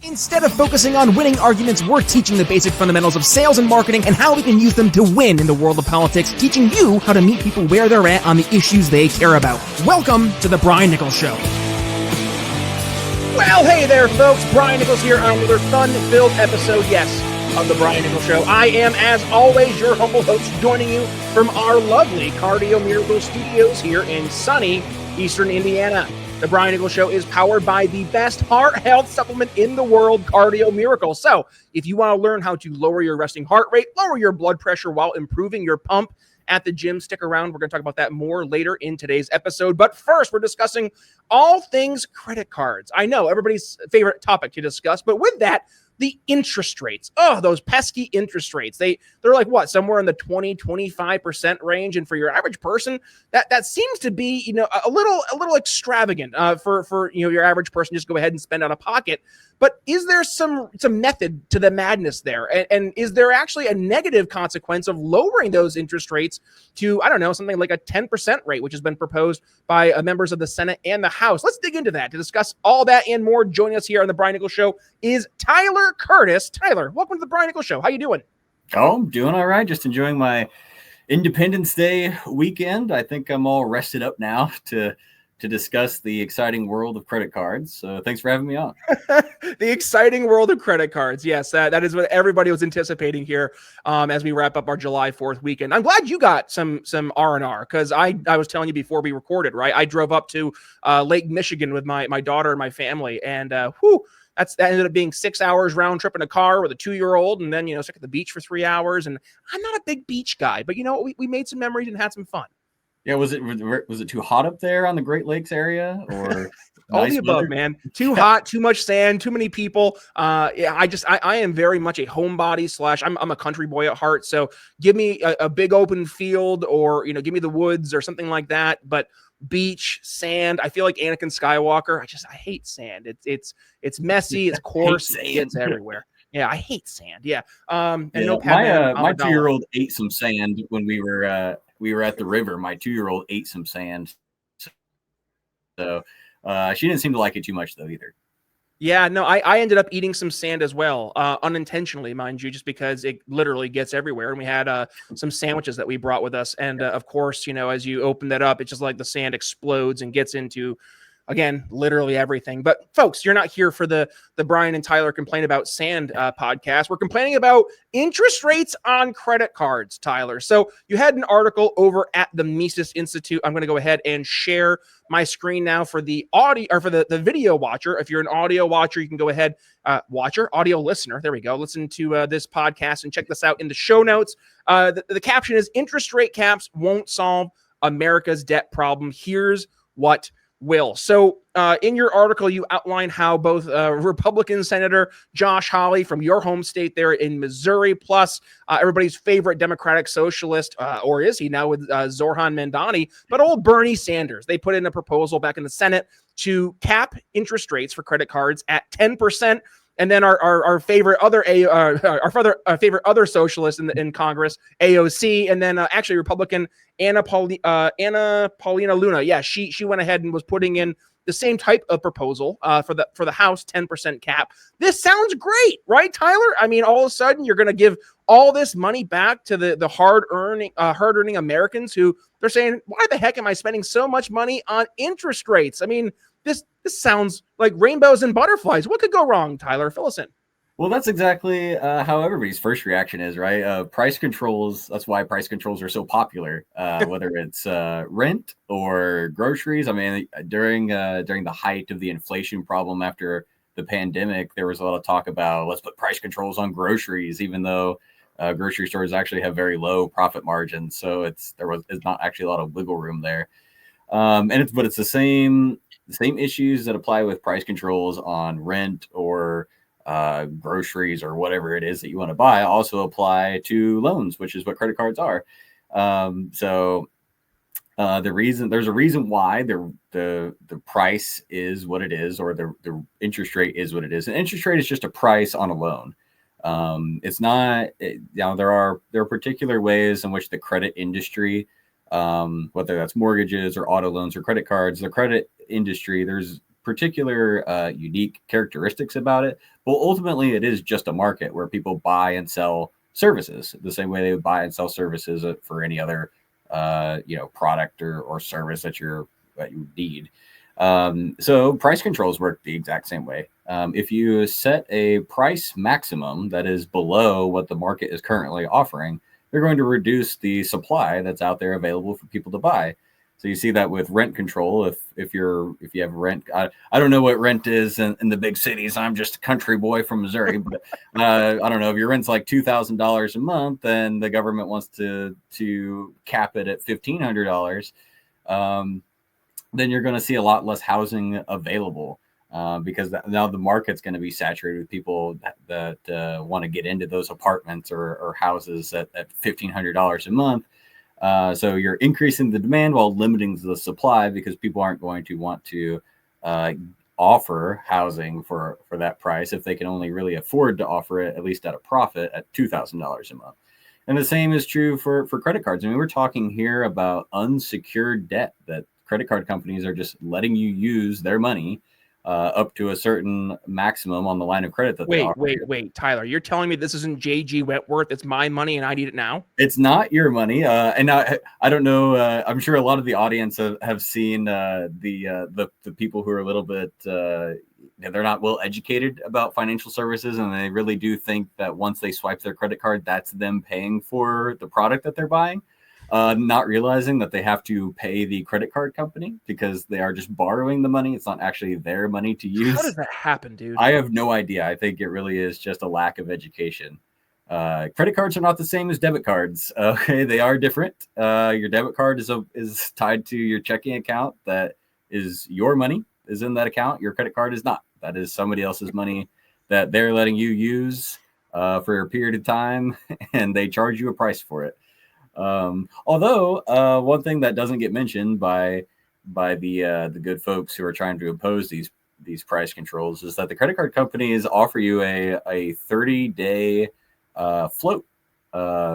Instead of focusing on winning arguments, we're teaching the basic fundamentals of sales and marketing and how we can use them to win in the world of politics, teaching you how to meet people where they're at on the issues they care about. Welcome to The Brian Nichols Show. Well, hey there, folks. Brian Nichols here on another fun-filled episode, of The Brian Nichols Show. I am, as always, your humble host, joining you from our lovely Cardio Miracle Studios here in sunny Eastern Indiana. The Brian Nichols Show is powered by the best heart health supplement in the world, Cardio Miracle. So if you want to learn how to lower your resting heart rate, lower your blood pressure while improving your pump at the gym, stick around. We're going to talk about that more later in today's episode. But first, we're discussing all things credit cards. I know everybody's favorite topic to discuss, but with that, the interest rates. Oh, those pesky interest rates. They're like what? Somewhere in the 20-25% range. And for your average person, that seems to be, a little extravagant for your average person. Just go ahead and spend out of pocket. But is there some method to the madness there? And is there actually a negative consequence of lowering those interest rates to, I don't know, something like a 10% rate, which has been proposed by members of the Senate and the House? Let's dig into that. To discuss all that and more, joining us here on The Brian Nichols Show is Tyler Curtis. Tyler, welcome to The Brian Nichols Show. How you doing? Oh, I'm doing all right. Just enjoying my Independence Day weekend. I think I'm all rested up now to discuss the exciting world of credit cards. So thanks for having me on. The exciting world of credit cards. Yes, that is what everybody was anticipating here as we wrap up our July 4th weekend. I'm glad you got some R&R because I was telling you before we recorded, right? I drove up to Lake Michigan with my daughter and my family, and that ended up being 6 hours round trip in a car with a 2-year-old, and then stuck at the beach for 3 hours. And I'm not a big beach guy, but we made some memories and had some fun. Yeah, was it too hot up there on the Great Lakes area, or all the above, man? Too hot, too much sand, too many people. I am very much a homebody / I'm a country boy at heart. So give me a big open field, or give me the woods or something like that. But beach, sand, I feel like Anakin Skywalker. I hate sand. It's messy, it's coarse, it gets everywhere. Yeah, I hate sand. Yeah. My 2-year-old ate some sand when we were at the river. My 2-year-old ate some sand. So she didn't seem to like it too much though either. Yeah, no, I ended up eating some sand as well, unintentionally, mind you, just because it literally gets everywhere. And we had some sandwiches that we brought with us. And of course, as you open that up, it's just like the sand explodes and gets into, again, literally everything. But folks, you're not here for the Brian and Tyler Complain About Sand podcast. We're complaining about interest rates on credit cards, Tyler. So you had an article over at the Mises Institute. I'm going to go ahead and share my screen now for the audio, or for the video watcher. If you're an audio watcher, you can go ahead, audio listener. There we go. Listen to this podcast and check this out in the show notes. The caption is "Interest rate caps won't solve America's debt problem. Here's what will." So in your article, you outline how both Republican Senator Josh Hawley from your home state there in Missouri, plus everybody's favorite Democratic socialist, or is he now, with Zoran Mandani, but old Bernie Sanders, they put in a proposal back in the Senate to cap interest rates for credit cards at 10%. And then our favorite other favorite other socialist in Congress, AOC, and then actually Republican Anna Paulina Luna. Yeah, she went ahead and was putting in the same type of proposal for the House 10% cap. This sounds great, right, Tyler? I mean, all of a sudden you're going to give all this money back to the hard-earning Americans who they're saying, why the heck am I spending so much money on interest rates? I mean, this sounds like rainbows and butterflies. What could go wrong, Tyler? Fill us in. Well, that's exactly how everybody's first reaction is, right? Price controls. That's why price controls are so popular, whether it's rent or groceries. I mean, during the height of the inflation problem after the pandemic, there was a lot of talk about let's put price controls on groceries, even though grocery stores actually have very low profit margins. So it's not actually a lot of wiggle room there. But it's the same issues that apply with price controls on rent or groceries or whatever it is that you want to buy also apply to loans, which is what credit cards are. There's a reason why the price is what it is, or the interest rate is what it is. An interest rate is just a price on a loan. It's not, there are particular ways in which the credit industry, whether that's mortgages or auto loans or credit cards, the credit industry, there's particular unique characteristics about it. But ultimately, it is just a market where people buy and sell services the same way they would buy and sell services for any other product or service that you need. So price controls work the exact same way. If you set a price maximum that is below what the market is currently offering, they're going to reduce the supply that's out there available for people to buy. So you see that with rent control. If you have rent, I don't know what rent is in the big cities. I'm just a country boy from Missouri, but I don't know if your rent's like $2,000 a month, and the government wants to cap it at $1,500. Then you're going to see a lot less housing available because now the market's going to be saturated with people that want to get into those apartments or houses at $1,500 a month. So you're increasing the demand while limiting the supply because people aren't going to want to offer housing for that price if they can only really afford to offer it, at least at a profit, at $2,000 a month. And the same is true for credit cards. I mean, we're talking here about unsecured debt that credit card companies are just letting you use their money up to a certain maximum on the line of credit that they offer. Wait, Tyler, you're telling me this isn't J.G. Wentworth? It's my money and I need it now? It's not your money. And I don't know. I'm sure a lot of the audience have seen the people who are a little bit, they're not well educated about financial services. And they really do think that once they swipe their credit card, that's them paying for the product that they're buying. Not realizing that they have to pay the credit card company because they are just borrowing the money. It's not actually their money to use. How does that happen, dude? I have no idea. I think it really is just a lack of education. Credit cards are not the same as debit cards. Okay, they are different. Your debit card is tied to your checking account. That is your money is in that account. Your credit card is not. That is somebody else's money that they're letting you use for a period of time, and they charge you a price for it. Although one thing that doesn't get mentioned by the good folks who are trying to oppose these price controls is that the credit card companies offer you a 30-day float,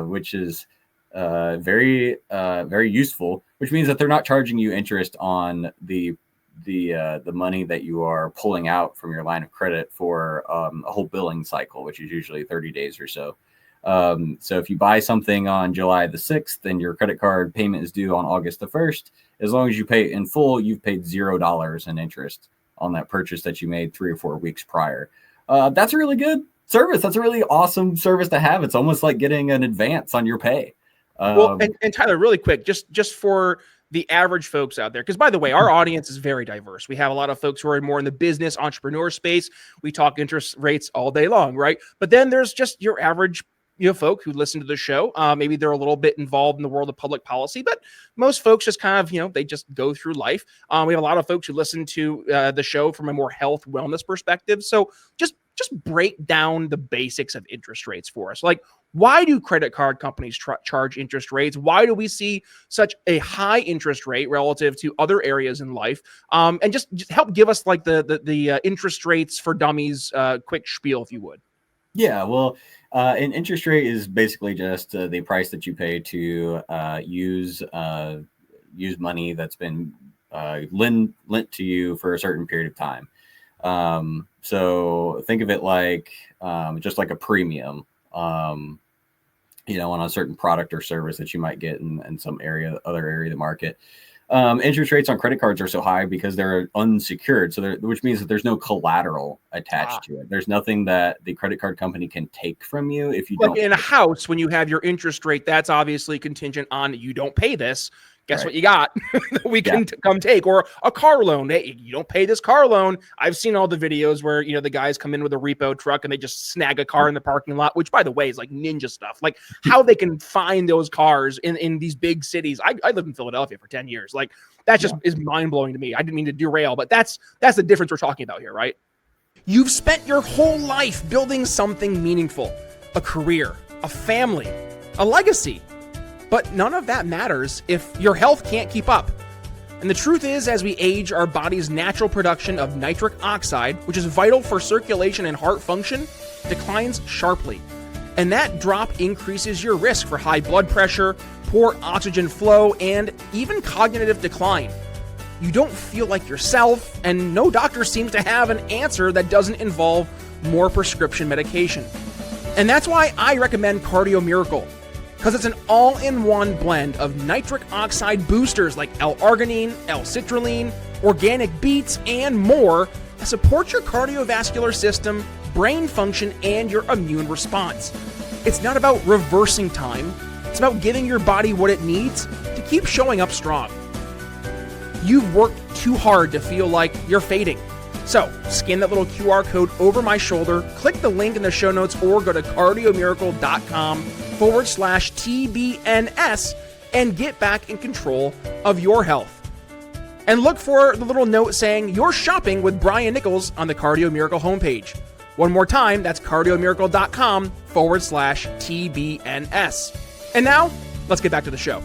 which is very useful, which means that they're not charging you interest on the money that you are pulling out from your line of credit for a whole billing cycle, which is usually 30 days or so. So if you buy something on July the 6th, then your credit card payment is due on August the 1st. As long as you pay it in full, you've paid $0 in interest on that purchase that you made 3 or 4 weeks prior. That's a really good service. That's a really awesome service to have. It's almost like getting an advance on your pay. Well, and Tyler, really quick, just for the average folks out there, because by the way, our audience is very diverse. We have a lot of folks who are more in the business entrepreneur space. We talk interest rates all day long, right? But then there's just your average folk who listen to the show. Maybe they're a little bit involved in the world of public policy, but most folks just kind of, they just go through life. We have a lot of folks who listen to the show from a more health wellness perspective. So just break down the basics of interest rates for us. Like, why do credit card companies charge interest rates? Why do we see such a high interest rate relative to other areas in life? And just help give us like the interest rates for dummies, quick spiel, if you would. Yeah, well, an interest rate is basically just the price that you pay to use money that's been lent to you for a certain period of time. So think of it like just like a premium, on a certain product or service that you might get in some other area of the market. Interest rates on credit cards are so high because they're unsecured, which means that there's no collateral attached to it. There's nothing that the credit card company can take from you if you don't. Like in a house, when you have your interest rate, that's obviously contingent on you don't pay this. Guess what you got? We can come take. Or a car loan. Hey, you don't pay this car loan. I've seen all the videos where, the guys come in with a repo truck and they just snag a car in the parking lot, which, by the way, is like ninja stuff. Like how they can find those cars in these big cities. I lived in Philadelphia for 10 years. Like that just is mind-blowing to me. I didn't mean to derail, but that's the difference we're talking about here, right? You've spent your whole life building something meaningful, a career, a family, a legacy. But none of that matters if your health can't keep up. And the truth is, as we age, our body's natural production of nitric oxide, which is vital for circulation and heart function, declines sharply. And that drop increases your risk for high blood pressure, poor oxygen flow, and even cognitive decline. you don't feel like yourself, and no doctor seems to have an answer that doesn't involve more prescription medication. And that's why I recommend Cardio Miracle, because it's an all-in-one blend of nitric oxide boosters like L-arginine, L-citrulline, organic beets, and more that support your cardiovascular system, brain function, and your immune response. It's not about reversing time, it's about giving your body what it needs to keep showing up strong. You've worked too hard to feel like you're fading. So, scan that little QR code over my shoulder, click the link in the show notes, or go to cardiomiracle.com/TBNS and get back in control of your health. And look for the little note saying you're shopping with Brian Nichols on the Cardio Miracle homepage. One more time, that's cardiomiracle.com/TBNS. And now, let's get back to the show.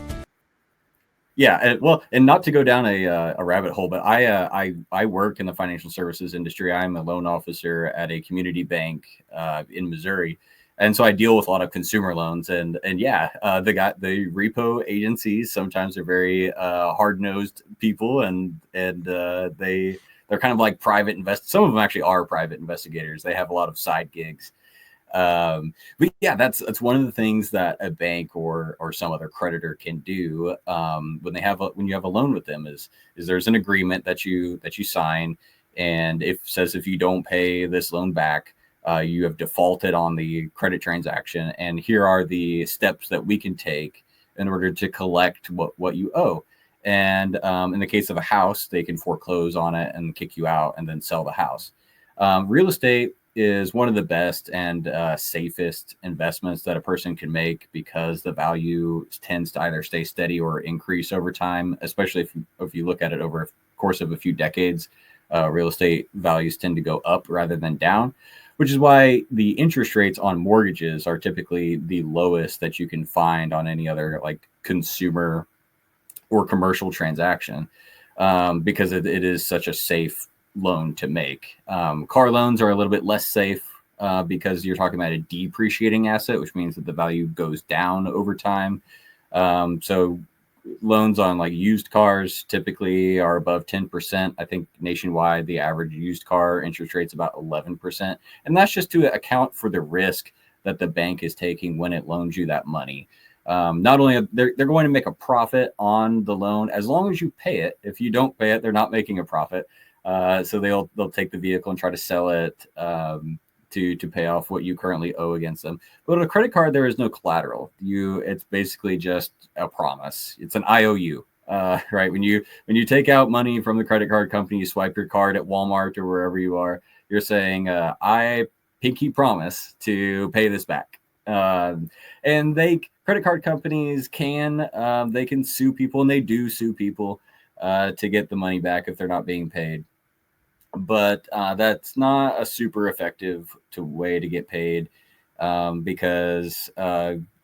Yeah, and not to go down a rabbit hole, but I work in the financial services industry. I'm a loan officer at a community bank in Missouri, and so I deal with a lot of consumer loans. And yeah, the repo agencies sometimes are very hard-nosed people, and they're kind of like private Some of them actually are private investigators. They have a lot of side gigs. But yeah, that's one of the things that a bank or some other creditor can do when you have a loan with them is there's an agreement that you sign, and says if you don't pay this loan back, you have defaulted on the credit transaction, and here are the steps that we can take in order to collect what you owe. And in the case of a house, they can foreclose on it and kick you out and then sell the house. Real estate is one of the best and safest investments that a person can make, because the value tends to either stay steady or increase over time, especially if you look at it over a course of a few decades. Real estate values tend to go up rather than down, which is why the interest rates on mortgages are typically the lowest that you can find on any other like consumer or commercial transaction, because it is such a safe loan to make. Car loans are a little bit less safe because you're talking about a depreciating asset, which means that the value goes down over time. So loans on like used cars typically are above 10%. I think nationwide, the average used car interest rate's about 11%. And that's just to account for the risk that the bank is taking when it loans you that money. Not only they're going to make a profit on the loan as long as you pay it. If you don't pay it, they're not making a profit. So they'll take the vehicle and try to sell it to pay off what you currently owe against them. But with a credit card, there is no collateral. It's basically just a promise. It's an IOU, right? When you take out money from the credit card company, you swipe your card at Walmart or wherever you are, you're saying, I pinky promise to pay this back. And credit card companies can sue people, and they do sue people to get the money back if they're not being paid. But that's not a super effective way to get paid, because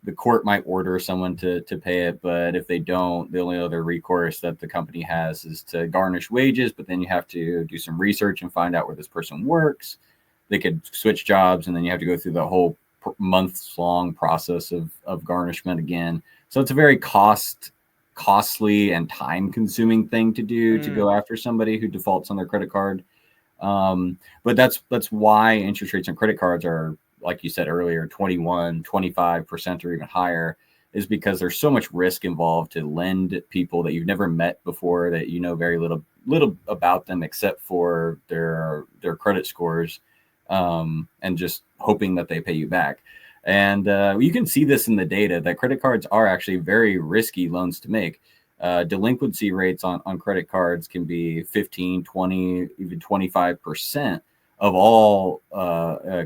the court might order someone to pay it, but if they don't, the only other recourse that the company has is to garnish wages. But then you have to do some research and find out where this person works. They could switch jobs, and then you have to go through the whole months-long process of garnishment again. So it's a very costly and time-consuming thing to do to go after somebody who defaults on their credit card. But that's why interest rates on credit cards are, like you said earlier, 21, 25% or even higher, is because there's so much risk involved to lend people that you've never met before, that you know very little about them except for their credit scores, and just hoping that they pay you back. And you can see this in the data that credit cards are actually very risky loans to make. Delinquency rates on credit cards can be 15, 20, even 25% of all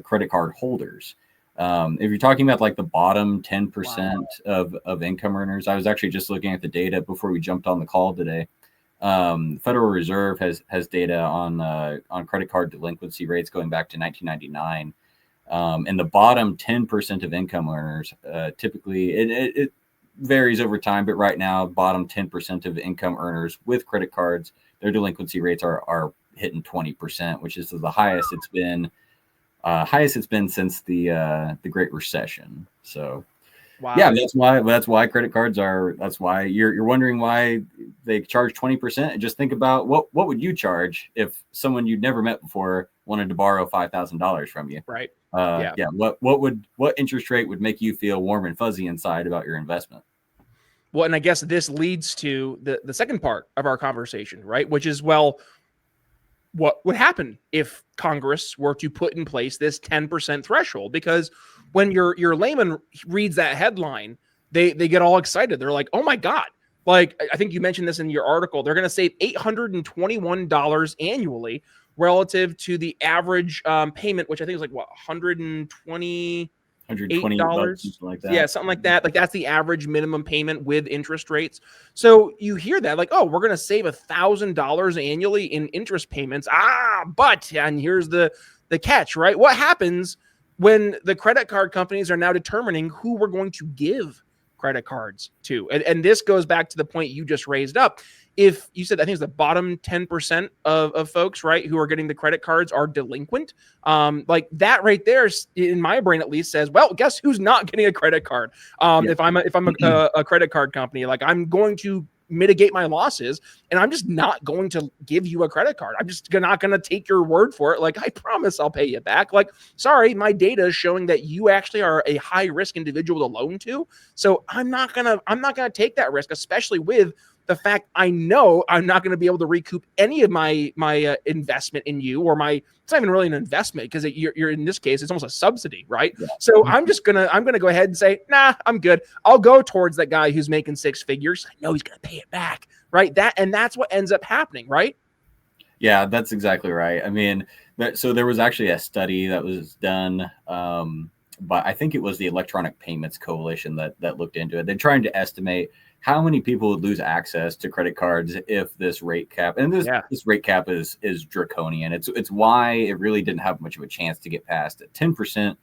credit card holders. If you're talking about like the bottom 10% of income earners, I was actually just looking at the data before we jumped on the call today. Federal Reserve has data on credit card delinquency rates going back to 1999. And the bottom 10% of income earners, typically it varies over time, but right now, bottom 10% of income earners with credit cards, their delinquency rates are hitting 20%, which is the highest it's been since the Great Recession. So Wow. Yeah, that's why credit cards are. That's why you're wondering why they charge 20%. And just think about what would you charge if someone you'd never met before wanted to borrow $5,000 from you? Right. Yeah. Yeah. What interest rate would make you feel warm and fuzzy inside about your investment? Well, and I guess this leads to the second part of our conversation, right? Which is, well, what would happen if Congress were to put in place this 10% threshold? Because when your layman reads that headline, they get all excited. They're like, oh my God. Like, I think you mentioned this in your article. They're going to save $821 annually relative to the average payment, which I think is like what, 120 $128, something like that. Yeah, something like that. Like that's the average minimum payment with interest rates. So you hear that, like, oh, we're gonna save $1,000 annually in interest payments. But and here's the catch, right? What happens when the credit card companies are now determining who we're going to give credit cards to? And this goes back to the point you just raised up. If you said, I think it's the bottom 10% of folks, right, who are getting the credit cards are delinquent, like that right there, in my brain at least, says, well, guess who's not getting a credit card? If I'm a credit card company, like I'm going to mitigate my losses and I'm just not going to give you a credit card. I'm just not going to take your word for it. Like, I promise I'll pay you back. Like, sorry, my data is showing that you actually are a high risk individual to loan to. So I'm not going to take that risk, especially with the fact I know I'm not going to be able to recoup any of my investment in you, or it's not even really an investment because you're in this case, it's almost a subsidy, right? Yeah. So I'm going to go ahead and say, nah, I'm good. I'll go towards that guy who's making six figures. I know he's going to pay it back, right? That's what ends up happening, right? Yeah, that's exactly right. I mean, so there was actually a study that was done, but I think it was the Electronic Payments Coalition that looked into it. They're trying to estimate how many people would lose access to credit cards if this rate cap, and this rate cap is draconian. It's why it really didn't have much of a chance to get passed. At 10%,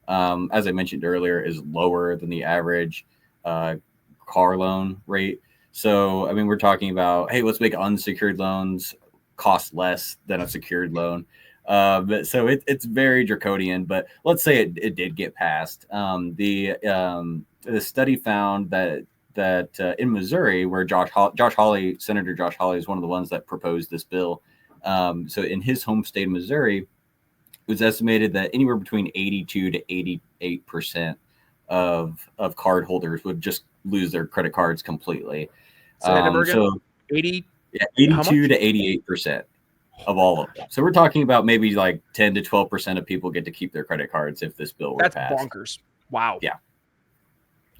as I mentioned earlier, is lower than the average car loan rate. So, I mean, we're talking about, hey, let's make unsecured loans cost less than a secured loan. But so it's very draconian, but let's say it did get passed. The study found that in Missouri, where Senator Josh Hawley is one of the ones that proposed this bill. So in his home state of Missouri, it was estimated that anywhere between 82 to 88% of card holders would just lose their credit cards completely. So 82 to 88% of all of them. So we're talking about maybe like 10 to 12% of people get to keep their credit cards if this bill were passed. That's bonkers. Wow. Yeah.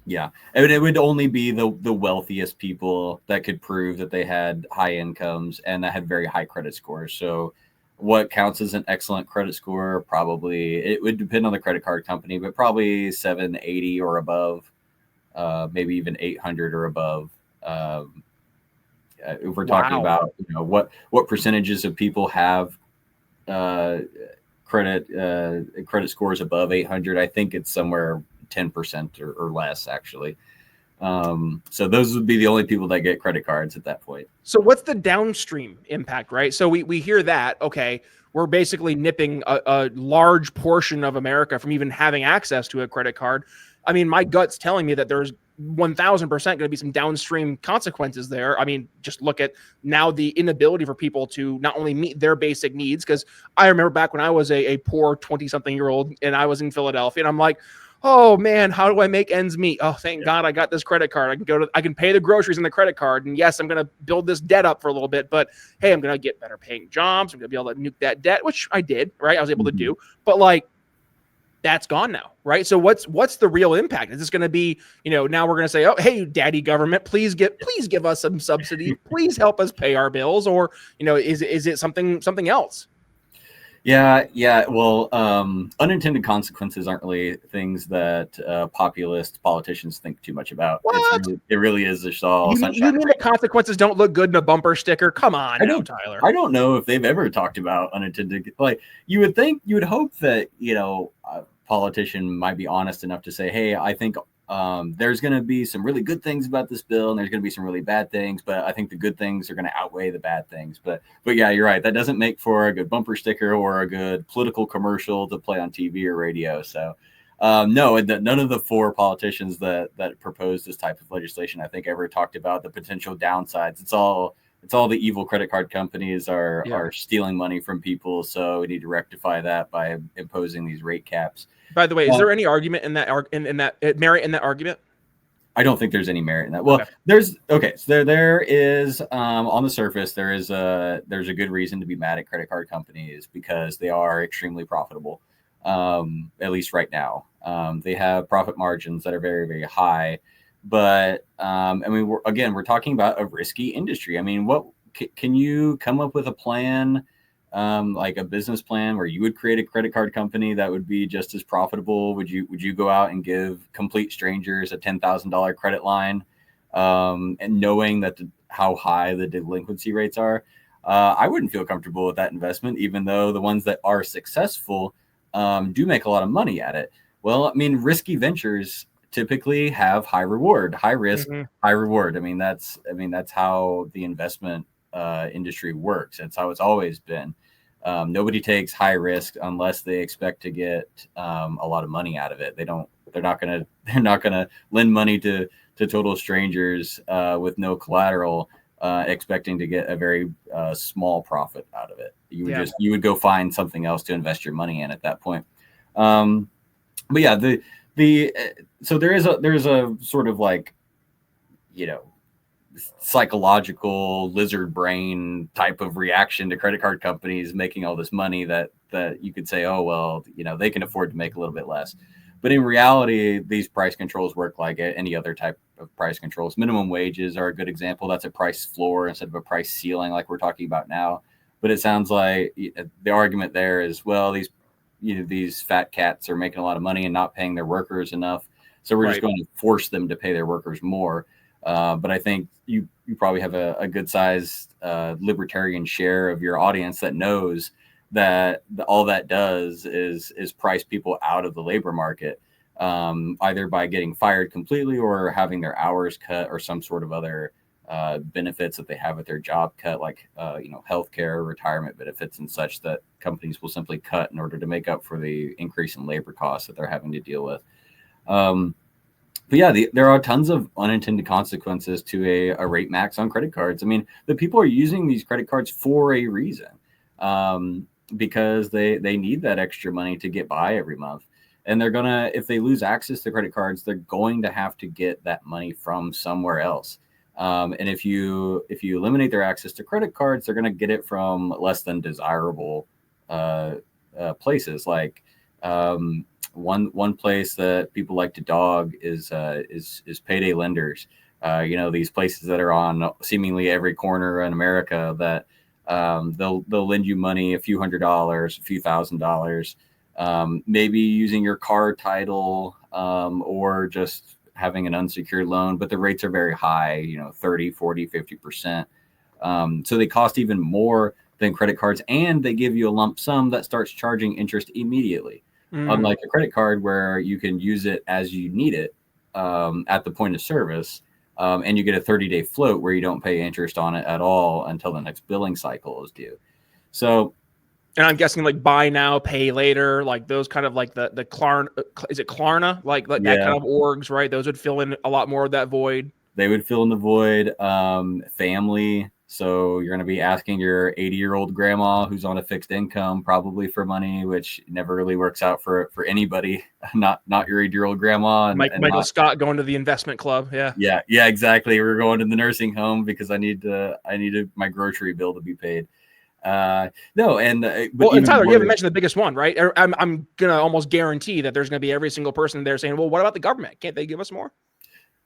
Yeah, it would only be the wealthiest people that could prove that they had high incomes and that had very high credit scores. So what counts as an excellent credit score? Probably, it would depend on the credit card company, but probably 780 or above, maybe even 800 or above. If we're talking about, what percentages of people have credit scores above 800, I think it's somewhere 10% or less, actually. So those would be the only people that get credit cards at that point. So what's the downstream impact, right? So we hear that, okay, we're basically nipping a large portion of America from even having access to a credit card. I mean, my gut's telling me that there's 1000% going to be some downstream consequences there. I mean, just look at now the inability for people to not only meet their basic needs, because I remember back when I was a poor 20-something-year-old and I was in Philadelphia, and I'm like, oh man, how do I make ends meet? Oh, thank God I got this credit card. I can pay the groceries on the credit card. And yes, I'm going to build this debt up for a little bit, but hey, I'm going to get better paying jobs. I'm going to be able to nuke that debt, which I did, right? I was able to do, but like, that's gone now, right? So what's the real impact? Is this going to be, now we're going to say, oh, hey, daddy government, please give us some subsidy. Please help us pay our bills. Or, is it something else? Yeah. Well, unintended consequences aren't really things that populist politicians think too much about. It really is just all. You mean the consequences don't look good in a bumper sticker? Come on, Tyler. I don't know if they've ever talked about unintended. Like, you would hope that a politician might be honest enough to say, hey, I think there's going to be some really good things about this bill, and there's going to be some really bad things, but I think the good things are going to outweigh the bad things. But yeah, you're right. That doesn't make for a good bumper sticker or a good political commercial to play on TV or radio. So No, and none of the four politicians that proposed this type of legislation, I think, ever talked about the potential downsides. It's all the evil credit card companies are stealing money from people, so we need to rectify that by imposing these rate caps. By the way, is there any argument in that merit in that argument? I don't think there's any merit in that. Well, so there is on the surface there's a good reason to be mad at credit card companies because they are extremely profitable. At least right now, they have profit margins that are very, very high. But I mean, we're talking about a risky industry. I mean, what can you come up with a plan, like a business plan where you would create a credit card company that would be just as profitable? Would you go out and give complete strangers a $10,000 credit line, and knowing that how high the delinquency rates are? I wouldn't feel comfortable with that investment, even though the ones that are successful do make a lot of money at it. Well, I mean, risky ventures typically have high reward, high risk, high reward. I mean, that's how the investment industry works. That's how it's always been. Nobody takes high risk unless they expect to get a lot of money out of it. They're not gonna lend money to total strangers with no collateral, expecting to get a very small profit out of it. You would go find something else to invest your money in at that point. But yeah, so there is a sort of like, psychological lizard brain type of reaction to credit card companies making all this money that you could say, oh, well, they can afford to make a little bit less. But in reality, these price controls work like any other type of price controls. Minimum wages are a good example. That's a price floor instead of a price ceiling like we're talking about now. But it sounds like the argument there is, well, these fat cats are making a lot of money and not paying their workers enough. So we're just going to force them to pay their workers more. But I think you probably have a good sized libertarian share of your audience that knows that all that does is price people out of the labor market, either by getting fired completely or having their hours cut or some sort of other benefits that they have at their job cut, like healthcare, retirement benefits, and such that companies will simply cut in order to make up for the increase in labor costs that they're having to deal with. But yeah, there are tons of unintended consequences to a rate max on credit cards. I mean, the people are using these credit cards for a reason, because they need that extra money to get by every month. And they're gonna, if they lose access to credit cards, they're going to have to get that money from somewhere else. And if you eliminate their access to credit cards, they're gonna get it from less than desirable places. Like one place that people like to dog is payday lenders. These places that are on seemingly every corner in America that they'll lend you money, a few $100s, a few $1,000s, maybe using your car title, or just having an unsecured loan, but the rates are very high, 30, 40, 50%. So they cost even more than credit cards, and they give you a lump sum that starts charging interest immediately. Unlike a credit card where you can use it as you need it at the point of service, and you get a 30-day float where you don't pay interest on it at all until the next billing cycle is due. So, and I'm guessing like buy now, pay later, like those kind of like the Klarna, is it Klarna? Like that kind of orgs, right? Those would fill in a lot more of that void. They would fill in the void. Family. So you're going to be asking your 80-year-old grandma who's on a fixed income probably for money, which never really works out for anybody. Not your 80-year-old grandma. Michael Scott going to the investment club. Yeah, exactly. We're going to the nursing home because I needed my grocery bill to be paid. No, and and Tyler, you haven't mentioned the biggest one, right? I'm gonna almost guarantee that there's gonna be every single person there saying, "Well, what about the government? Can't they give us more?"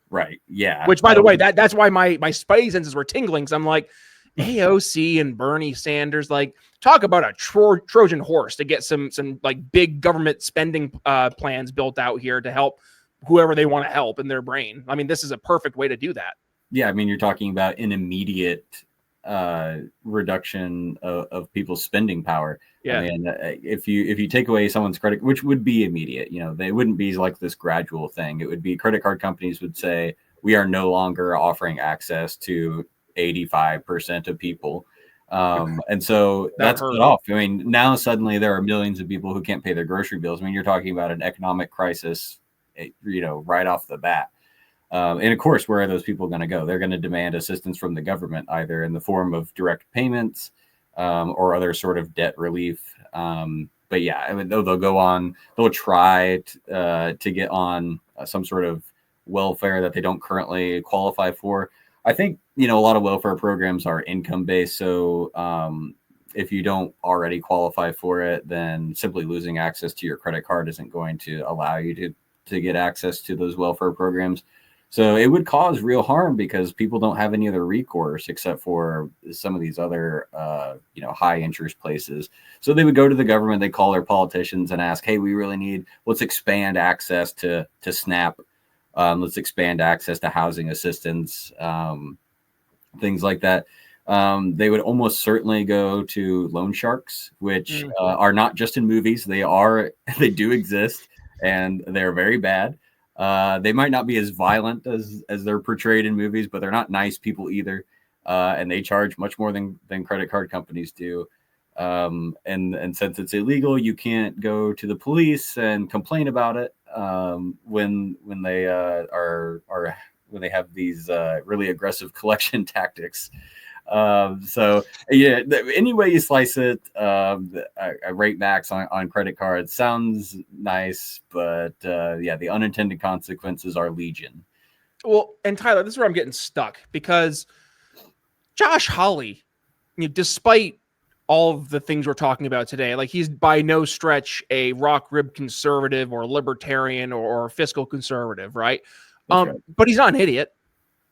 Right. Yeah. Which, by the way, that's why my spidey senses were tingling. Because I'm like, AOC and Bernie Sanders, like, talk about a Trojan horse to get some like big government spending plans built out here to help whoever they want to help in their brain. I mean, this is a perfect way to do that. Yeah, I mean, you're talking about an immediate reduction of people's spending power. Yeah. I mean, if you take away someone's credit, which would be immediate, they wouldn't be like this gradual thing. It would be credit card companies would say, we are no longer offering access to 85% of people. And so That that's hurt. cut off. I mean, now suddenly there are millions of people who can't pay their grocery bills. I mean, you're talking about an economic crisis, right off the bat. And of course, where are those people going to go? They're going to demand assistance from the government, either in the form of direct payments or other sort of debt relief. But yeah, I mean, they'll try to get on some sort of welfare that they don't currently qualify for. I think, a lot of welfare programs are income based. So if you don't already qualify for it, then simply losing access to your credit card isn't going to allow you to get access to those welfare programs. So it would cause real harm because people don't have any other recourse except for some of these other, high interest places. So they would go to the government, they call their politicians and ask, hey, let's expand access to SNAP. Let's expand access to housing assistance, things like that. They would almost certainly go to loan sharks, which are not just in movies. They do exist, and they're very bad. They might not be as violent as they're portrayed in movies, but they're not nice people either. And they charge much more than credit card companies do. And since it's illegal, you can't go to the police and complain about it when they when they have these really aggressive collection tactics. So yeah, any way you slice it, a rate max on credit cards sounds nice, but the unintended consequences are legion. Well, and Tyler, this is where I'm getting stuck because Josh Hawley, despite all of the things we're talking about today, like he's by no stretch a rock rib conservative or libertarian or fiscal conservative, right? Right. But he's not an idiot.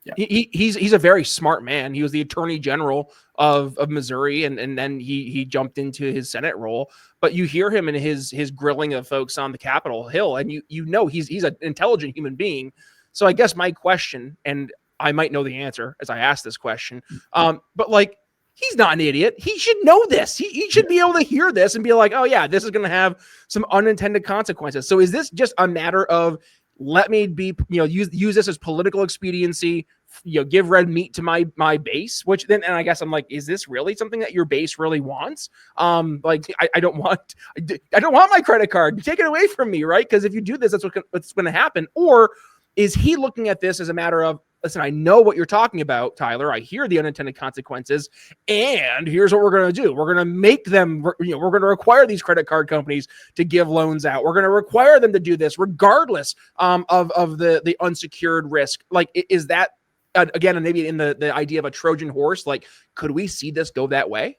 Yeah. He's a very smart man. He was the attorney general of Missouri, and then he jumped into his Senate role. But you hear him in his grilling of folks on the Capitol Hill, and he's an intelligent human being. So I guess my question, and I might know the answer as I ask this question, but like, he's not an idiot. He should know this. He should be able to hear this and be like, oh yeah, this is going to have some unintended consequences. So is this just a matter of let me be, use this as political expediency, give red meat to my base, which then, and I guess I'm like, is this really something that your base really wants? Like I don't want my credit card. Take it away from me, right? Because if you do this, that's what's going to happen. Or is he looking at this as a matter of, listen, I know what you're talking about, Tyler. I hear the unintended consequences, and here's what we're going to do. We're going to make them, we're going to require these credit card companies to give loans out. We're going to require them to do this regardless of the unsecured risk. Like, is that, again, maybe in the idea of a Trojan horse, like, could we see this go that way?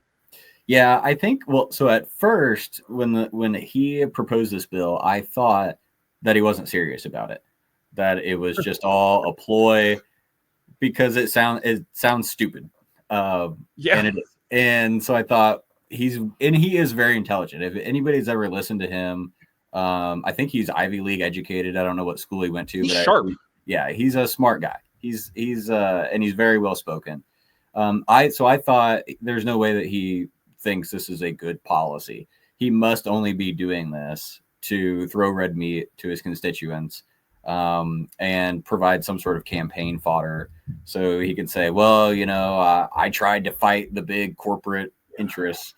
Yeah, I think, so at first, when he proposed this bill, I thought that he wasn't serious about it, that it was just all a ploy, because it sounds stupid. Yeah. And it is. And so I thought he is very intelligent. If anybody's ever listened to him, I think he's Ivy League educated. I don't know what school he went to, he's but sharp. He's a smart guy. He's and he's very well spoken. I thought there's no way that he thinks this is a good policy. He must only be doing this to throw red meat to his constituents. And provide some sort of campaign fodder so he can say, well, I tried to fight the big corporate interests,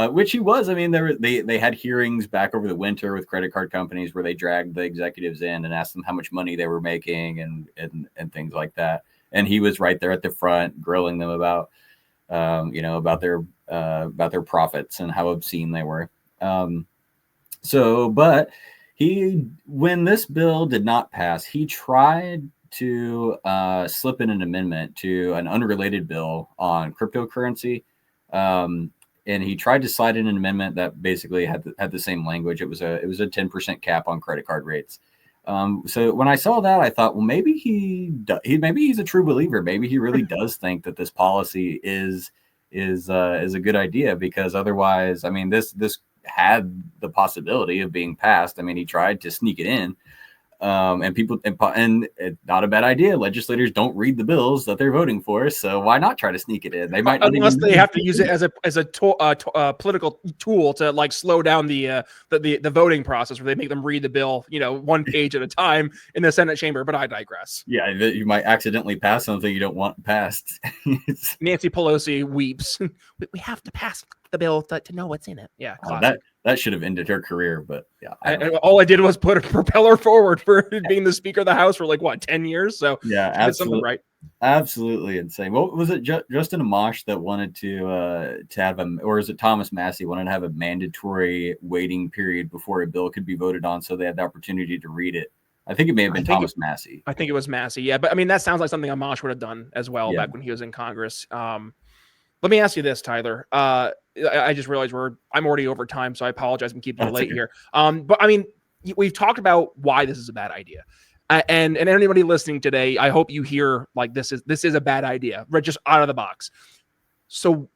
which he was. I mean, they had hearings back over the winter with credit card companies where they dragged the executives in and asked them how much money they were making and things like that. And he was right there at the front grilling them about, about their profits and how obscene they were. But when this bill did not pass, he tried to slip in an amendment to an unrelated bill on cryptocurrency. And he tried to slide in an amendment that basically had the same language. It was a 10% cap on credit card rates. So when I saw that, I thought, well, maybe maybe he's a true believer. Maybe he really does think that this policy is a good idea, because otherwise, I mean, this had the possibility of being passed. I mean, he tried to sneak it in. and people, and it's not a bad idea. Legislators don't read the bills that they're voting for, so why not try to sneak it in? They might, unless they have to use it as a political tool to like slow down the voting process, where they make them read the bill, one page at a time in the Senate chamber. But I digress. Yeah, you might accidentally pass something you don't want passed. Nancy Pelosi weeps. We have to pass the bill to know what's in it. Yeah, that should have ended her career, but yeah. All I did was put a propeller forward for being the Speaker of the House for 10 years. So yeah, absolutely, something right. Absolutely insane. What was it? Justin Amash that wanted to have or is it Thomas Massey wanted to have a mandatory waiting period before a bill could be voted on, so they had the opportunity to read it. I think it may have been Thomas Massey. I think it was Massey. Yeah, but I mean that sounds like something Amash would have done as well back when he was in Congress. Let me ask you this, Tyler. I just realized I'm already over time, so I apologize. I'm keeping you late here. But I mean, we've talked about why this is a bad idea, and anybody listening today, I hope you hear this is a bad idea, right? Just out of the box. So,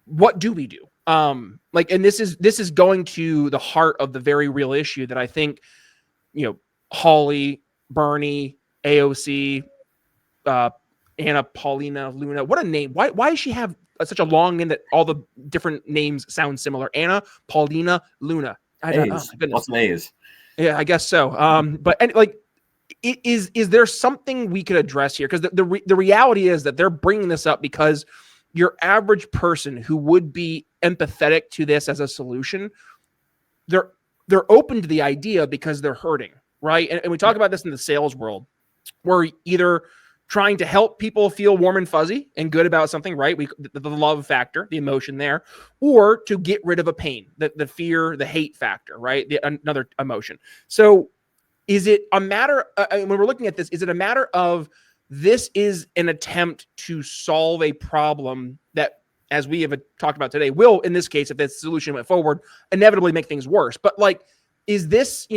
what do we do? And this is going to the heart of the very real issue that I think, Hawley, Bernie, AOC, Anna, Paulina, Luna. What a name! Why does she have such a long name that all the different names sound similar? Anna, Paulina, Luna. Lots of A's. Yeah, I guess so. But is there something we could address here? Because the reality is that they're bringing this up because your average person who would be empathetic to this as a solution, they're open to the idea because they're hurting, right? And we talk about this in the sales world. We're either trying to help people feel warm and fuzzy and good about something, right? The love factor, the emotion there, or to get rid of a pain, the fear, the hate factor, right? Another emotion. So is it a matter, when we're looking at this, is it a matter of this is an attempt to solve a problem that, as we have talked about today, will, in this case, if this solution went forward, inevitably make things worse? But is this,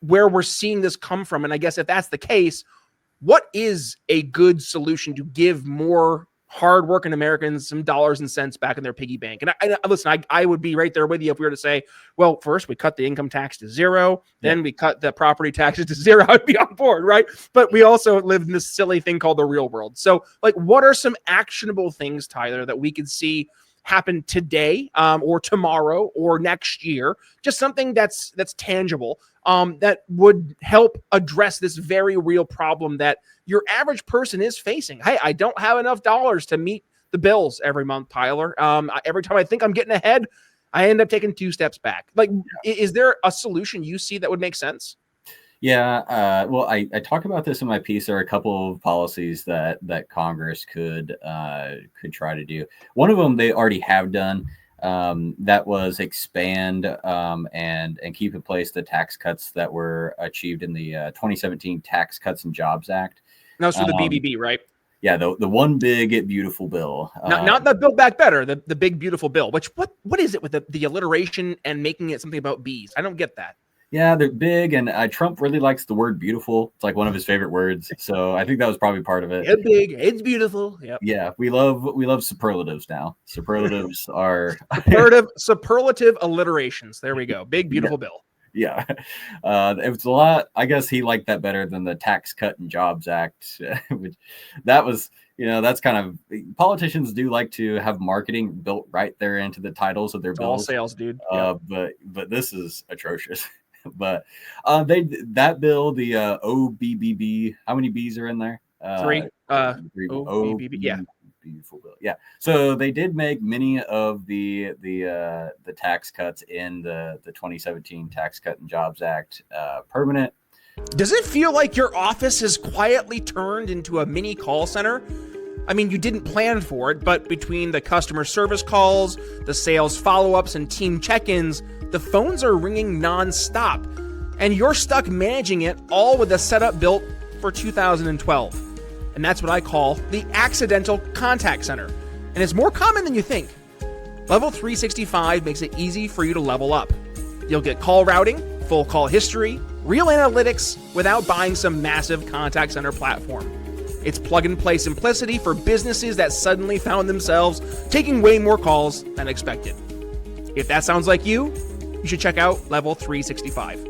where we're seeing this come from? And I guess if that's the case, what is a good solution to give more hardworking Americans some dollars and cents back in their piggy bank? And listen, I would be right there with you if we were to say, well, first we cut the income tax to zero, then we cut the property taxes to zero. I'd be on board, right? But we also live in this silly thing called the real world. So what are some actionable things, Tyler, that we could see happen today, or tomorrow, or next year? Just something that's tangible, that would help address this very real problem that your average person is facing. Hey, I don't have enough dollars to meet the bills every month, Tyler. Every time I think I'm getting ahead, I end up taking 2 steps back. Is there a solution you see that would make sense? Yeah. Well, I talk about this in my piece. There are a couple of policies that Congress could try to do. One of them they already have done. That was expand and keep in place the tax cuts that were achieved in the 2017 Tax Cuts and Jobs Act. No, so the BBB, right? Yeah, the one big beautiful bill. Not the Build Back Better, the big beautiful bill. Which what is it with the alliteration and making it something about bees? I don't get that. Yeah, they're big, and Trump really likes the word beautiful. It's one of his favorite words. So I think that was probably part of it. It's big, it's beautiful. Yep. Yeah, we love superlatives now. Superlatives are superlative alliterations. There we go. Big beautiful bill. Yeah, it was a lot. I guess he liked that better than the Tax Cut and Jobs Act, which that was. That's kind of, politicians do like to have marketing built right there into the titles of their bills. All sales, dude. But this is atrocious. But that bill, the OBBB, how many B's are in there? 3. 3 OBBB, yeah. Beautiful bill. Yeah. So they did make many of the tax cuts in the 2017 Tax Cut and Jobs Act permanent. Does it feel like your office has quietly turned into a mini call center? I mean, you didn't plan for it, but between the customer service calls, the sales follow-ups, and team check-ins, the phones are ringing nonstop, and you're stuck managing it all with a setup built for 2012. And that's what I call the accidental contact center. And it's more common than you think. Level 365 makes it easy for you to level up. You'll get call routing, full call history, real analytics without buying some massive contact center platform. It's plug-and-play simplicity for businesses that suddenly found themselves taking way more calls than expected. If that sounds like you should check out Level 365.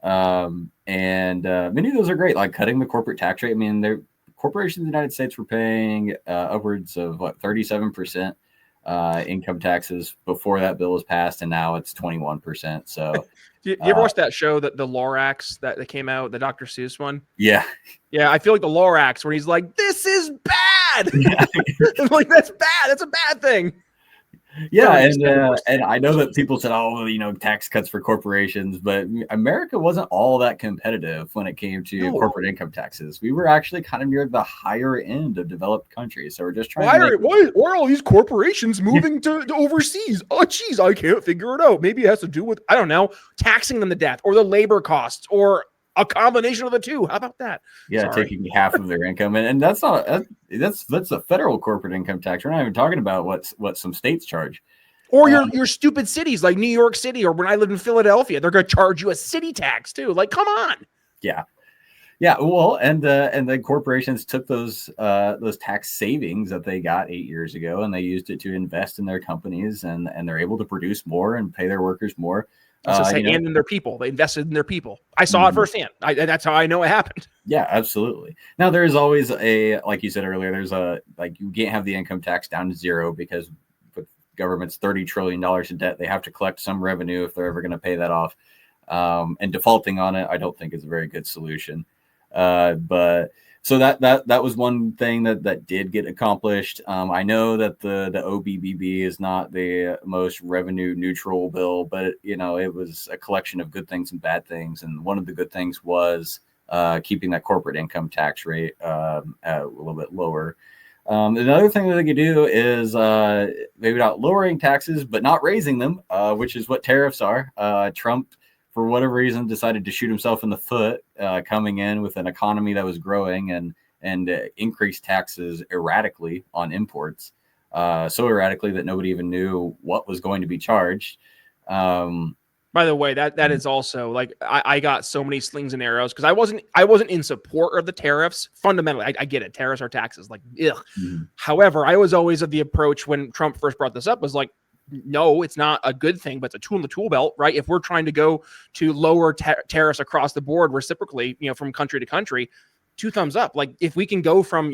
And many of those are great, like cutting the corporate tax rate. I mean, corporations in the United States were paying upwards of 37% income taxes before that bill was passed, and now it's 21%. So, Do you ever watch that show, that the Lorax that came out, the Dr. Seuss one? yeah, I feel like the Lorax, where he's like, "This is bad." Like, that's bad. That's a bad thing. Yeah, and I know that people said, "Oh, tax cuts for corporations," but America wasn't all that competitive when it came to corporate income taxes. We were actually kind of near the higher end of developed countries, so we're just trying. Why are all these corporations moving to overseas? Oh, geez, I can't figure it out. Maybe it has to do with, I don't know, taxing them to death, or the labor costs, or a combination of the two. How about that? Yeah, taking half of their income, and that's a federal corporate income tax. We're not even talking about what some states charge, or your stupid cities like New York City, or when I lived in Philadelphia, they're going to charge you a city tax too. Like, come on. Yeah. Well, and then corporations took those tax savings that they got 8 years ago, and they used it to invest in their companies, and they're able to produce more and pay their workers more. And in their people. They invested in their people. I saw it firsthand. That's how I know it happened. Yeah, absolutely. Now, there's always like you said earlier, you can't have the income tax down to zero, because with government's $30 trillion in debt, they have to collect some revenue if they're ever going to pay that off. And defaulting on it, I don't think is a very good solution. But so that was one thing that did get accomplished. I know that the OBBB is not the most revenue neutral bill, but it was a collection of good things and bad things. And one of the good things was keeping that corporate income tax rate a little bit lower. Another thing that they could do is maybe not lowering taxes, but not raising them, which is what tariffs are. Trump, for whatever reason, decided to shoot himself in the foot, coming in with an economy that was growing and increased taxes erratically on imports, so erratically that nobody even knew what was going to be charged. By the way, that is also like, I got so many slings and arrows, because I wasn't in support of the tariffs. Fundamentally, I get it. Tariffs are taxes. Like, ugh. Mm-hmm. However, I was always of the approach when Trump first brought this up was like, no, it's not a good thing, but it's a tool in the tool belt, right? If we're trying to go to lower tariffs across the board reciprocally, from country to country, 2 thumbs up. Like, if we can go from,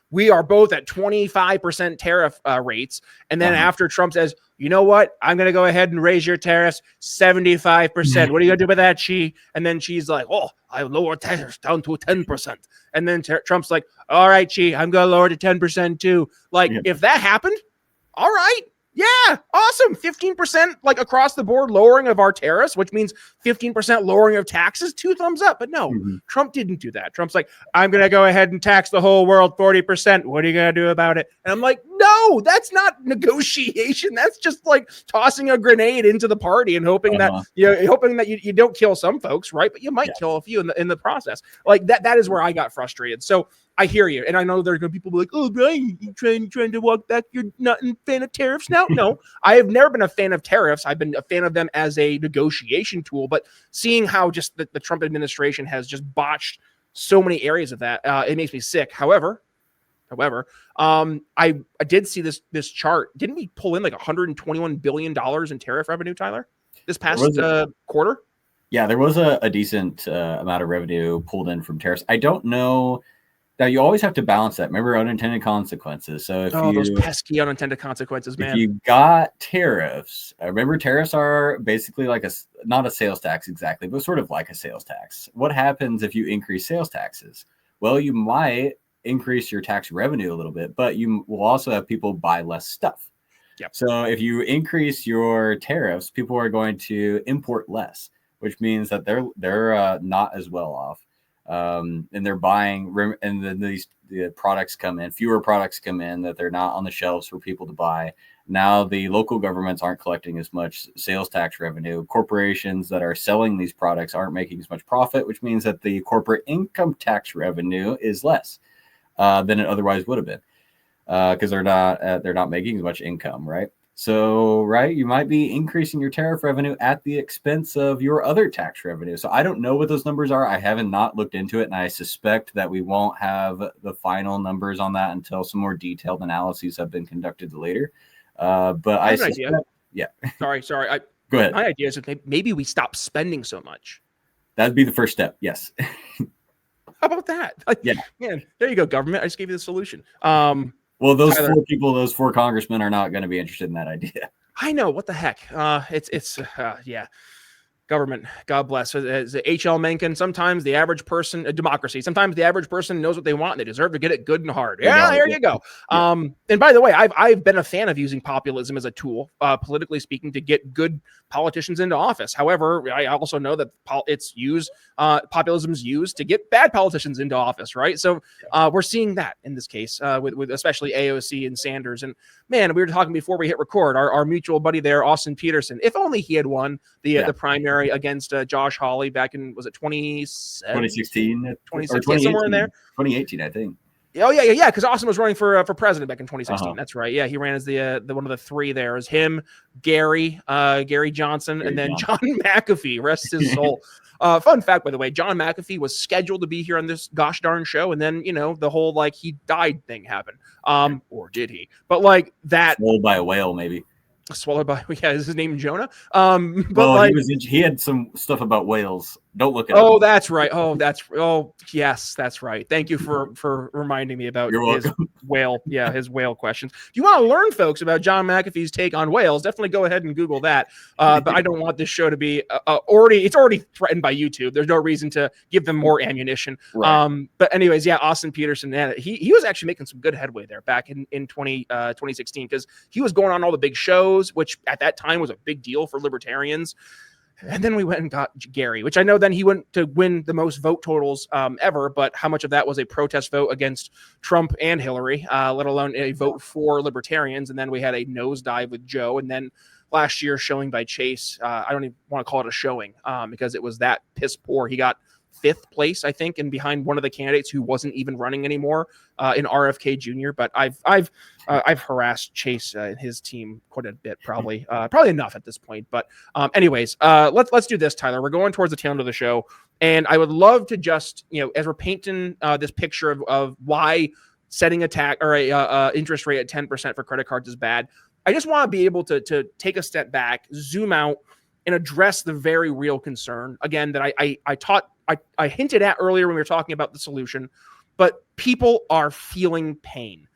we are both at 25% tariff rates. And then after Trump says, you know what, I'm going to go ahead and raise your tariffs 75%. What are you going to do with that, Xi? And then she's like, oh, I lower tariffs down to 10%. And then Trump's like, all right, Xi, I'm going to lower to 10% too. Like, if that happened, all right. Yeah, awesome. 15% like across the board lowering of our tariffs, which means 15% lowering of taxes. 2 thumbs up. But no, Trump didn't do that. Trump's like, I'm going to go ahead and tax the whole world 40%. What are you going to do about it? And I'm like, no, that's not negotiation. That's just like tossing a grenade into the party and hoping that you don't kill some folks, right? But you might kill a few in the process. Like that is where I got frustrated. So I hear you. And I know there's going to be people like, oh, Brian, you trying to walk back? You're not a fan of tariffs now? No, I have never been a fan of tariffs. I've been a fan of them as a negotiation tool. But seeing how just the Trump administration has just botched so many areas of that, it makes me sick. However, I did see this chart. Didn't we pull in like $121 billion in tariff revenue, Tyler, this past quarter? Yeah, there was a decent amount of revenue pulled in from tariffs. I don't know. Now, you always have to balance that. Remember unintended consequences. So those pesky unintended consequences, man. If you got tariffs, remember tariffs are basically like not a sales tax exactly, but sort of like a sales tax. What happens if you increase sales taxes? Well, you might increase your tax revenue a little bit, but you will also have people buy less stuff. Yep. So if you increase your tariffs, people are going to import less, which means that they're not as well off. And they're buying, and then the products come in, fewer products come in that they're not on the shelves for people to buy. Now the local governments aren't collecting as much sales tax revenue. Corporations that are selling these products aren't making as much profit, which means that the corporate income tax revenue is less than it otherwise would have been, because they're not making as much income, right? So, right, you might be increasing your tariff revenue at the expense of your other tax revenue. So I don't know what those numbers are. I haven't not looked into it, and I suspect that we won't have the final numbers on that until some more detailed analyses have been conducted later. But I suspect, yeah. Sorry. Go ahead. My idea is that maybe we stop spending so much. That'd be the first step. Yes. How about that? Yeah. Man, there you go, government. I just gave you the solution. Well, those Tyler, 4 people, those 4 congressmen are not going to be interested in that idea. I know, what the heck. Yeah. Government, God bless. As H.L. Mencken, sometimes the average person, a democracy, sometimes the average person knows what they want and they deserve to get it good and hard. Yeah, there you go. Yeah. And by the way, I've been a fan of using populism as a tool, politically speaking, to get good politicians into office. However, I also know that populism is used to get bad politicians into office, right? So we're seeing that in this case with especially AOC and Sanders. And man, we were talking before we hit record, our mutual buddy there, Austin Peterson, if only he had won the primary against Josh Hawley back in, was it 2016, 2016, somewhere in there, 2018, I think. Oh yeah, because Austin was running for president back in 2016. That's right. Yeah, he ran as the one of the 3 there. It was him, Gary Johnson, and then John McAfee. Rest his soul. Fun fact, by the way, John McAfee was scheduled to be here on this gosh darn show, and then the whole he died thing happened. Or did he? But that swallowed by a whale, maybe. Swallowed by, is his name Jonah? But he had some stuff about whales. Don't look at it. Oh, that's right. Yes, that's right. Thank you for reminding me about his whale questions. If you want to learn, folks, about John McAfee's take on whales, definitely go ahead and Google that. But I don't want this show to be it's already threatened by YouTube. There's no reason to give them more ammunition. Right. But anyways, Austin Peterson, he was actually making some good headway there back in 2016, because he was going on all the big shows, which at that time was a big deal for libertarians. And then we went and got Gary, which I know then he went to win the most vote totals ever, but how much of that was a protest vote against Trump and Hillary, let alone a vote for libertarians. And then we had a nosedive with Joe. And then last year, showing by Chase, I don't even want to call it a showing because it was that piss poor. He got 5th place, I think, and behind one of the candidates who wasn't even running anymore in RFK Jr. But I've harassed Chase and his team quite a bit, probably enough at this point. But anyways, let's do this, Tyler. We're going towards the tail end of the show, and I would love to just as we're painting this picture of why setting a interest rate at 10% for credit cards is bad. I just want to be able to take a step back, zoom out, and address the very real concern again that I hinted at earlier when we were talking about the solution, but people are feeling pain.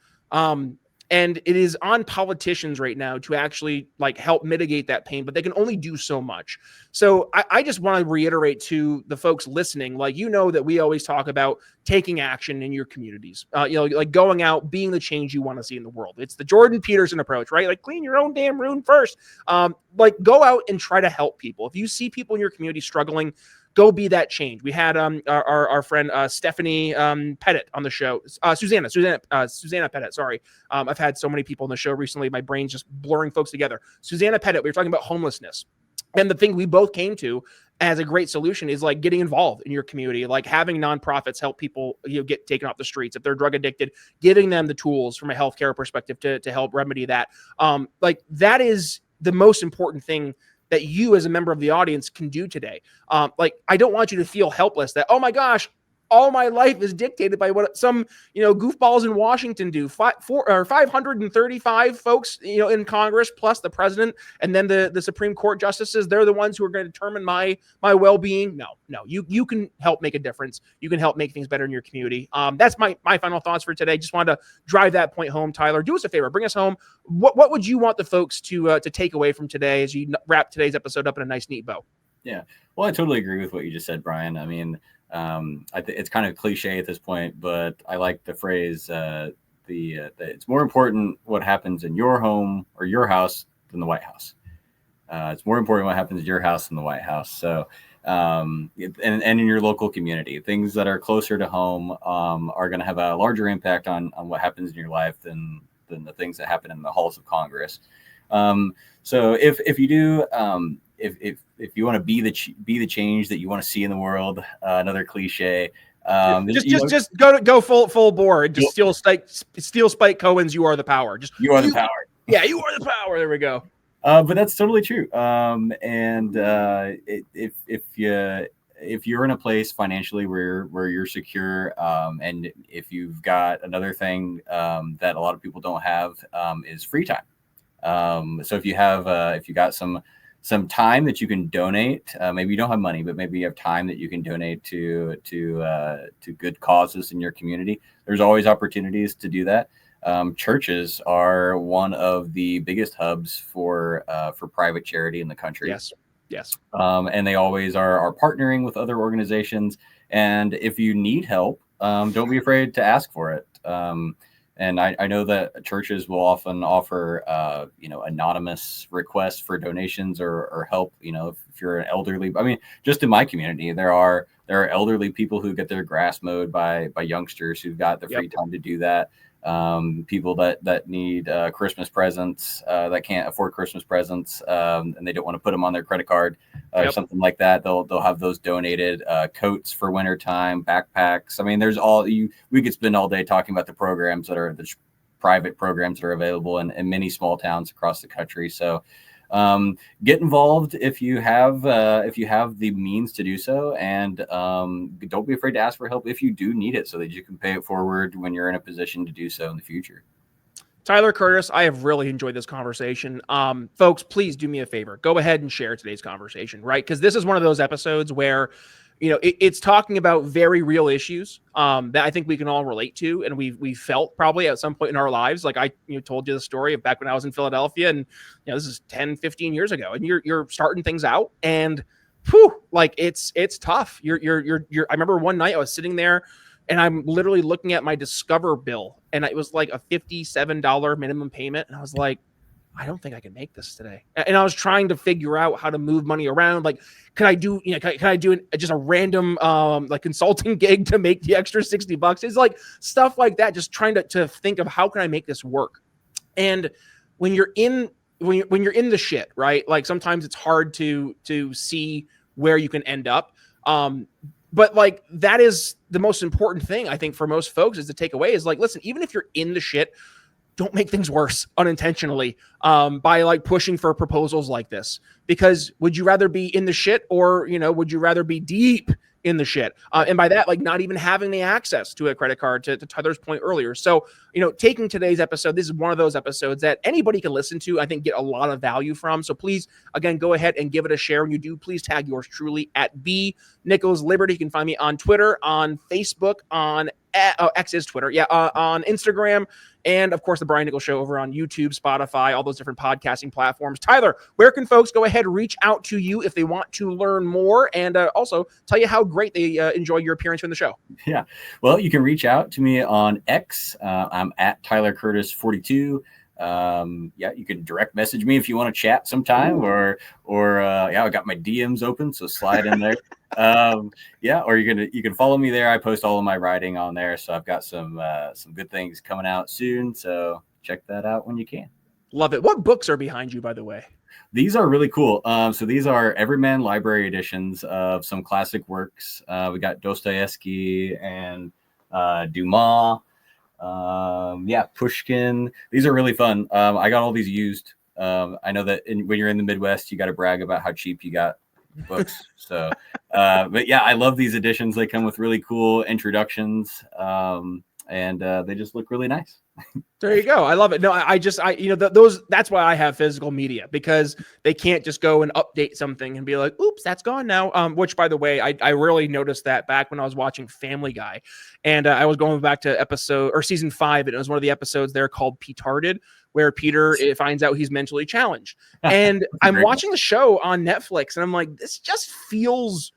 And it is on politicians right now to actually help mitigate that pain, but they can only do so much. So I just want to reiterate to the folks listening, that we always talk about taking action in your communities, going out, being the change you want to see in the world. It's the Jordan Peterson approach, right? Clean your own damn room first. Go out and try to help people. If you see people in your community struggling, go be that change. We had our friend Stephanie Pettit on the show. Susanna Pettit. Sorry, I've had so many people on the show recently. My brain's just blurring folks together. Susanna Pettit. We were talking about homelessness, and the thing we both came to as a great solution is getting involved in your community, having nonprofits help people get taken off the streets if they're drug addicted, giving them the tools from a healthcare perspective to help remedy that. That is the most important thing that you as a member of the audience can do today. I don't want you to feel helpless that, oh my gosh, all my life is dictated by what some, goofballs in Washington do. 535 folks, in Congress, plus the president, and then the Supreme Court justices. They're the ones who are going to determine my well-being. No, you can help make a difference. You can help make things better in your community. That's my final thoughts for today. Just wanted to drive that point home. Tyler, do us a favor, bring us home. What would you want the folks to take away from today as you wrap today's episode up in a nice, neat bow? Yeah, well, I totally agree with what you just said, Brian. I mean, it's kind of cliche at this point, but I like the phrase that it's more important what happens in your home or your house than the White House. It's more important what happens in your house than the White House. So, and in your local community, things that are closer to home are going to have a larger impact on what happens in your life than the things that happen in the halls of Congress. So if you do, if you want to be the change that you want to see in the world, another cliche. Just go full bore and just steal Spike Cohen's "You Are the Power." You are the power. Yeah, you are the power. There we go. But that's totally true. If you're in a place financially where you're secure, and if you've got another thing that a lot of people don't have, is free time. So if you got some some time that you can donate. Maybe you don't have money, but maybe you have time that you can donate to good causes in your community. There's always opportunities to do that. Churches are one of the biggest hubs for private charity in the country. Yes. And they always are partnering with other organizations. And if you need help, don't be afraid to ask for it. And I know that churches will often offer, anonymous requests for donations or help. If you're an elderly, just in my community, there are elderly people who get their grass mowed by youngsters who've got the free time to do that. People that need Christmas presents that can't afford Christmas presents and they don't want to put them on their credit card or something like that. They'll have those donated. Coats for wintertime, backpacks. There's we could spend all day talking about the programs that are the private programs that are available in many small towns across the country. So get involved if you have the means to do so, and don't be afraid to ask for help if you do need it, so that you can pay it forward when you're in a position to do so in the future. Tyler Curtis, I have really enjoyed this conversation. Folks, please do me a favor. Go ahead and share today's conversation, right? Because this is one of those episodes where, it's talking about very real issues that I think we can all relate to. And we felt probably at some point in our lives. Like I told you the story of back when I was in Philadelphia, and this is 10, 15 years ago, and you're starting things out, and it's tough. I remember one night I was sitting there and I'm literally looking at my Discover bill, and it was like a $57 minimum payment. And I was like, I don't think I can make this today. And I was trying to figure out how to move money around. Like, can I do, can I do just a random, consulting gig to make the extra $60? It's like stuff like that. Just trying to think of how can I make this work? And when you're in the shit, right? Like sometimes it's hard to see where you can end up. But like, that is the most important thing, I think, for most folks is to take away is like, listen, even if you're in the shit, don't make things worse unintentionally by like pushing for proposals like this, because would you rather be in the shit or, would you rather be deep in the shit? And by that, like not even having the access to a credit card, to Tyler's point earlier. So, taking today's episode, this is one of those episodes that anybody can listen to, I think get a lot of value from. So please, again, go ahead and give it a share. When you do, please tag yours truly at B Nichols Liberty. You can find me on Twitter, on Facebook, on X is Twitter. On Instagram. And of course, the Brian Nichols Show over on YouTube, Spotify, all those different podcasting platforms. Tyler, where can folks go ahead and reach out to you if they want to learn more, and also tell you how great they enjoy your appearance in the show? Yeah. Well, you can reach out to me on X. I'm at Tyler Curtis 42. You can direct message me if you want to chat sometime, or I got my DMs open, so slide in there. Or you can follow me there. I post all of my writing on there, so I've got some good things coming out soon, so check that out when you can. Love it. What books are behind you, by the way? These are really cool. So these are Everyman Library editions of some classic works. We got Dostoevsky and Dumas. Pushkin. These are really fun. I got all these used. I know that when you're in the Midwest, you got to brag about how cheap you got books. So, I love these editions. They come with really cool introductions, and they just look really nice. There you go. I love it. No, that's why I have physical media, because they can't just go and update something and be like, oops, that's gone now. Which, by the way, I really noticed that back when I was watching Family Guy, and I was going back to season 5, and it was one of the episodes there called Petarded, where Peter finds out he's mentally challenged. And I'm watching the show on Netflix, and I'm like, this just feels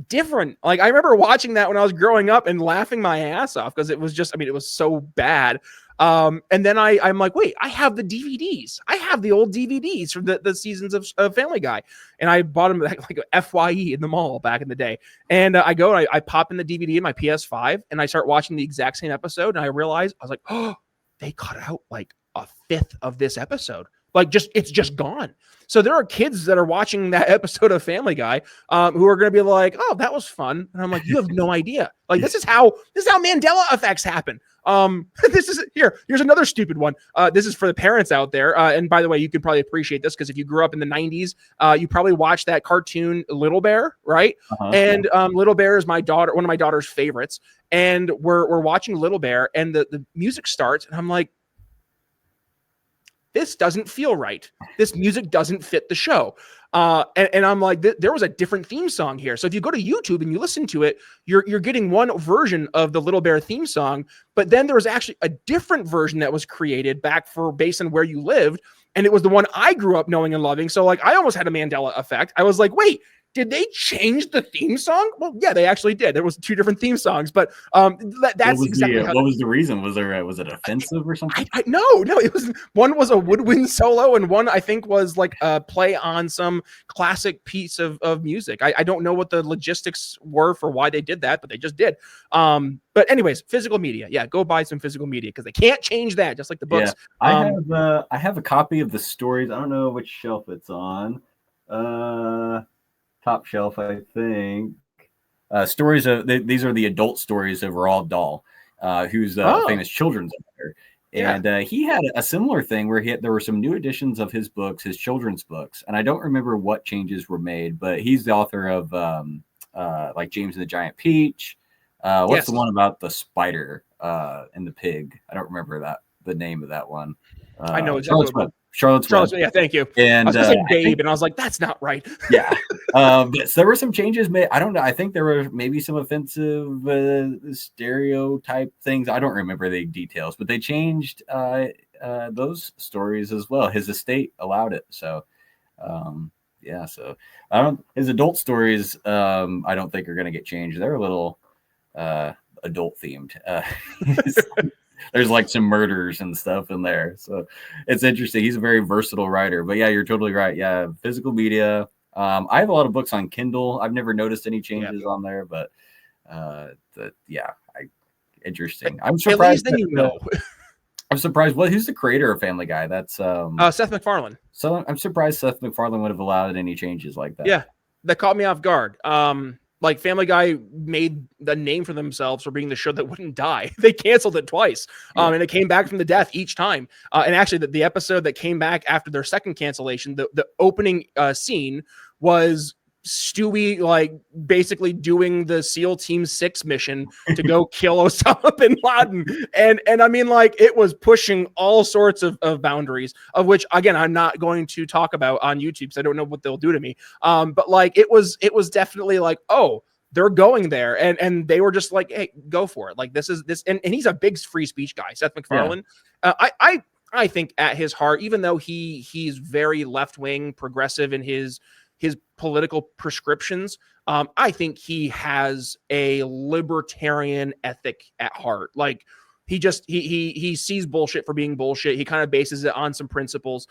different. Like I remember watching that when I was growing up and laughing my ass off, because it was just, it was so bad. And then I'm like, wait, I have the DVDs. I have the old DVDs from the seasons of Family Guy. And I bought them like a FYE in the mall back in the day. And I go and I pop in the DVD in my PS5 and I start watching the exact same episode. And I realized, I was like, oh, they cut out like a fifth of this episode. Like it's just gone. So there are kids that are watching that episode of Family Guy who are going to be like, oh, that was fun. And I'm like, you have no idea. Like, this is how Mandela effects happen. Here's another stupid one. This is for the parents out there. And by the way, you could probably appreciate this, because if you grew up in the 90s, you probably watched that cartoon Little Bear, right? And Little Bear is one of my daughter's favorites. And we're watching Little Bear, and the music starts, and I'm like, this doesn't feel right. This music doesn't fit the show. And I'm like, there was a different theme song here. So if you go to YouTube and you listen to it, you're getting one version of the Little Bear theme song, but then there was actually a different version that was created back for based on where you lived. And it was the one I grew up knowing and loving. So like, I almost had a Mandela effect. I was like, wait, did they change the theme song? Well, yeah, they actually did. There was 2 different theme songs, but that's exactly what was the reason? Was it offensive or something? No, it was, one was a woodwind solo and one I think was like a play on some classic piece of music. I don't know what the logistics were for why they did that, but they just did. But anyways, physical media. Yeah, go buy some physical media because they can't change that, just like the books. Yeah, I have a copy of the stories. I don't know which shelf it's on. Top shelf, I think. Stories of these are the adult stories of Roald Dahl, who's a famous children's author. And he had a similar thing where there were some new editions of his books, his children's books, and I don't remember what changes were made, but he's the author of like James and the Giant Peach. What's the one about the spider and the pig? I don't remember the name of that one. I know exactly. Charlotte's Web. Yeah, thank you. And I was going to say Babe, and I was like, that's not right. Yeah. So there were some changes made. I don't know. I think there were maybe some offensive stereotype things. I don't remember the details, but they changed those stories as well. His estate allowed it. So, so his adult stories, I don't think are going to get changed. They're a little adult themed. There's like some murders and stuff in there. So it's interesting. He's a very versatile writer. But yeah, you're totally right. Yeah, physical media. I have a lot of books on Kindle. I've never noticed any changes on there, but interesting. I'm surprised. At least then you know. I'm surprised. Who's the creator of Family Guy? That's Seth MacFarlane. So I'm surprised Seth MacFarlane would have allowed any changes like that. Yeah, that caught me off guard. Like Family Guy made the name for themselves for being the show that wouldn't die. They canceled it twice, and it came back from the death each time. And actually, the episode that came back after their second cancellation, the opening scene was Stewie like basically doing the SEAL Team 6 mission to go kill Osama bin Laden. And I mean, like, it was pushing all sorts of boundaries, of which, again, I'm not going to talk about on YouTube because I don't know what they'll do to me. But like, it was definitely like, oh, they're going there. And they were just like, hey, go for it. Like, this is this. And he's a big free speech guy, Seth MacFarlane. Yeah. I think at his heart, even though he's very left-wing progressive in his political prescriptions, I think he has a libertarian ethic at heart. Like, he sees bullshit for being bullshit. He kind of bases it on some principles.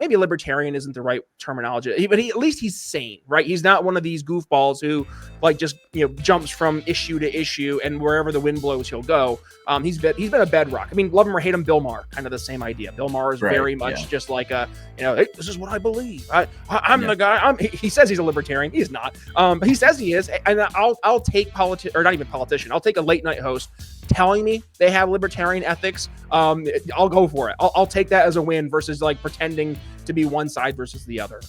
Maybe libertarian isn't the right terminology, but at least he's sane, right? He's not one of these goofballs who like just jumps from issue to issue and wherever the wind blows he'll go. He's been a bedrock. I mean, love him or hate him, Bill Maher, kind of the same idea. Bill Maher is very much just like hey, this is what I believe. I'm the guy. He says he's a libertarian. He's not. He says he is, and I'll take not even politician. I'll take a late night host telling me they have libertarian ethics. I'll go for it. I'll take that as a win versus like pretending to be one side versus the other.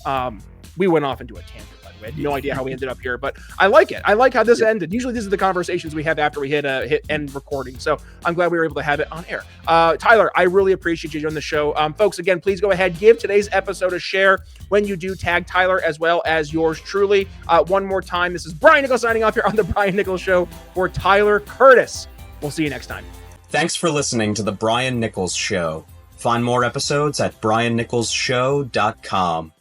We went off into a tangent, by the way. I had no idea how we ended up here, but I like it. I like how this ended. Usually these are the conversations we have after we hit end recording. So I'm glad we were able to have it on air. Tyler, I really appreciate you doing the show. Folks, again, please go ahead, give today's episode a share. When you do, tag Tyler as well as yours truly. One more time, this is Brian Nichols signing off here on the Brian Nichols Show for Tyler Curtis. We'll see you next time. Thanks for listening to The Brian Nichols Show. Find more episodes at briannicholsshow.com.